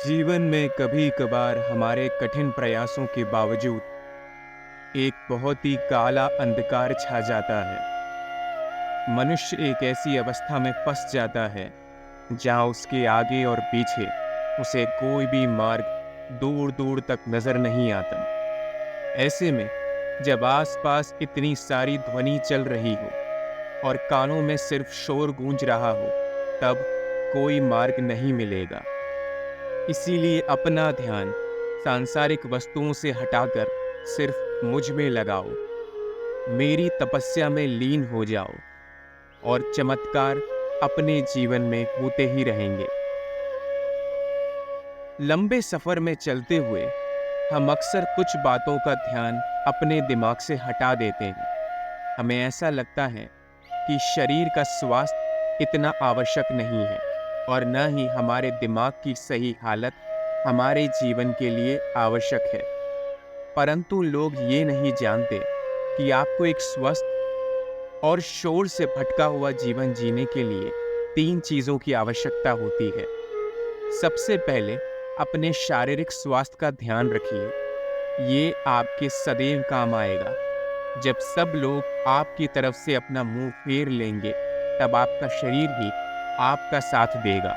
जीवन में कभी कभार हमारे कठिन प्रयासों के बावजूद एक बहुत ही काला अंधकार छा जाता है। मनुष्य एक ऐसी अवस्था में फंस जाता है जहां उसके आगे और पीछे उसे कोई भी मार्ग दूर दूर तक नजर नहीं आता। ऐसे में जब आसपास इतनी सारी ध्वनि चल रही हो और कानों में सिर्फ शोर गूंज रहा हो, तब कोई मार्ग नहीं मिलेगा। इसीलिए अपना ध्यान सांसारिक वस्तुओं से हटाकर सिर्फ मुझ में लगाओ, मेरी तपस्या में लीन हो जाओ और चमत्कार अपने जीवन में होते ही रहेंगे। लंबे सफर में चलते हुए हम अक्सर कुछ बातों का ध्यान अपने दिमाग से हटा देते हैं। हमें ऐसा लगता है कि शरीर का स्वास्थ्य इतना आवश्यक नहीं है और न ही हमारे दिमाग की सही हालत हमारे जीवन के लिए आवश्यक है। परंतु लोग ये नहीं जानते कि आपको एक स्वस्थ और शोर से भटका हुआ जीवन जीने के लिए 3 चीज़ों की आवश्यकता होती है। सबसे पहले अपने शारीरिक स्वास्थ्य का ध्यान रखिए। ये आपके सदैव काम आएगा। जब सब लोग आपकी तरफ से अपना मुंह फेर लेंगे, तब आपका शरीर ही आपका साथ देगा।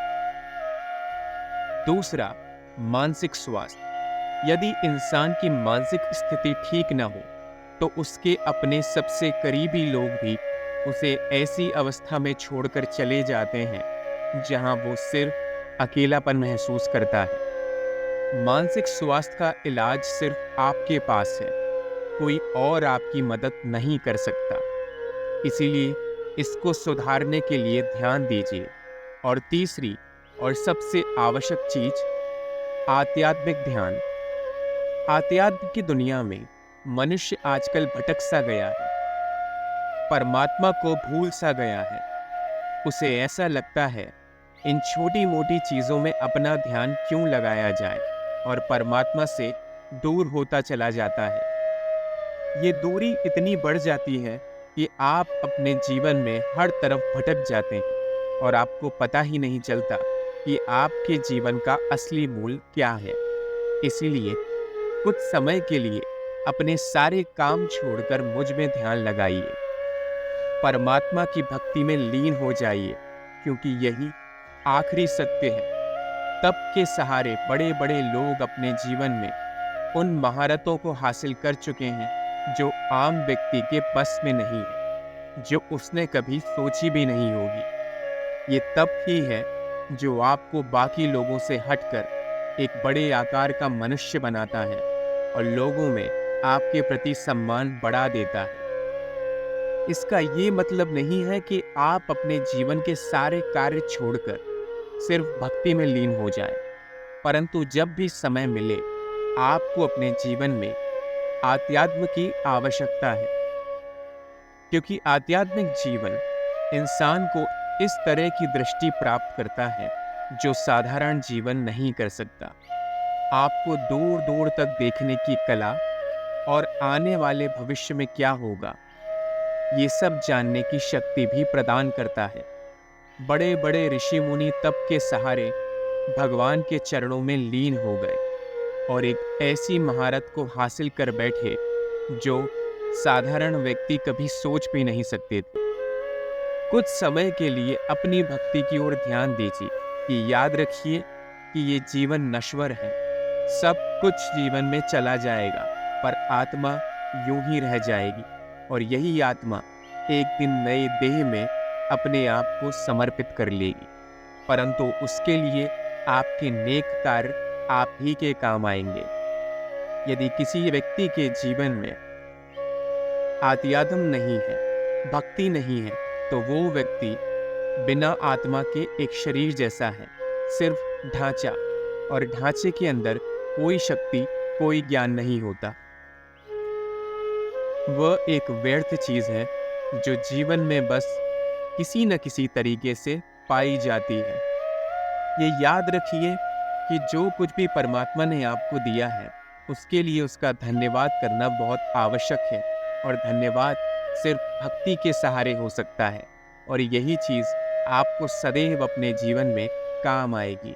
दूसरा, मानसिक स्वास्थ्य। यदि इंसान की मानसिक स्थिति ठीक न हो, तो उसके अपने सबसे करीबी लोग भी उसे ऐसी अवस्था में छोड़कर चले जाते हैं जहां वो सिर्फ अकेलापन महसूस करता है। मानसिक स्वास्थ्य का इलाज सिर्फ आपके पास है, कोई और आपकी मदद नहीं कर सकता। इसीलिए इसको सुधारने के लिए ध्यान दीजिए। और तीसरी और सबसे आवश्यक चीज, आध्यात्मिक ध्यान। आध्यात्म की दुनिया में मनुष्य आजकल भटक सा गया है, परमात्मा को भूल सा गया है। उसे ऐसा लगता है इन छोटी मोटी चीजों में अपना ध्यान क्यों लगाया जाए, और परमात्मा से दूर होता चला जाता है। ये दूरी इतनी बढ़ जाती है कि आप अपने जीवन में हर तरफ भटक जाते हैं और आपको पता ही नहीं चलता कि आपके जीवन का असली मूल क्या है। इसीलिए कुछ समय के लिए अपने सारे काम छोड़कर मुझ में ध्यान लगाइए, परमात्मा की भक्ति में लीन हो जाइए, क्योंकि यही आखिरी सत्य है। तप के सहारे बड़े बड़े लोग अपने जीवन में उन महारतों को हासिल कर चुके हैं जो आम व्यक्ति के बस में नहीं है, जो उसने कभी सोची भी नहीं होगी। ये तप ही है जो आपको बाकी लोगों से हटकर एक बड़े आकार का मनुष्य बनाता है और लोगों में आपके प्रति सम्मान बढ़ा देता है। इसका ये मतलब नहीं है कि आप अपने जीवन के सारे कार्य छोड़कर सिर्फ भक्ति में लीन हो जाएं, परंतु जब भी समय मिले आपको अपने जीवन में आध्यात्म की आवश्यकता है, क्योंकि आध्यात्मिक जीवन इंसान को इस तरह की दृष्टि प्राप्त करता है जो साधारण जीवन नहीं कर सकता। आपको दूर दूर तक देखने की कला और आने वाले भविष्य में क्या होगा, ये सब जानने की शक्ति भी प्रदान करता है। बड़े बड़े ऋषि मुनि तप के सहारे भगवान के चरणों में लीन हो गए और एक ऐसी महारत को हासिल कर बैठे जो साधारण व्यक्ति कभी सोच भी नहीं सकते थे। कुछ समय के लिए अपनी भक्ति की ओर ध्यान दीजिए कि याद रखिए कि ये जीवन नश्वर है। सब कुछ जीवन में चला जाएगा, पर आत्मा यूं ही रह जाएगी और यही आत्मा एक दिन नए देह में अपने आप को समर्पित कर लेगी। परंतु उसके लिए आपके नेक कार्य आप ही के काम आएंगे। यदि किसी व्यक्ति के जीवन में आध्यात्म नहीं है, भक्ति नहीं है, तो वो व्यक्ति बिना आत्मा के एक शरीर जैसा है, सिर्फ ढांचा, और ढांचे के अंदर कोई शक्ति, कोई ज्ञान नहीं होता। वह एक व्यर्थ चीज है जो जीवन में बस किसी न किसी तरीके से पाई जाती है। ये याद रखिए कि जो कुछ भी परमात्मा ने आपको दिया है, उसके लिए उसका धन्यवाद करना बहुत आवश्यक है, और धन्यवाद सिर्फ भक्ति के सहारे हो सकता है, और यही चीज़ आपको सदैव अपने जीवन में काम आएगी।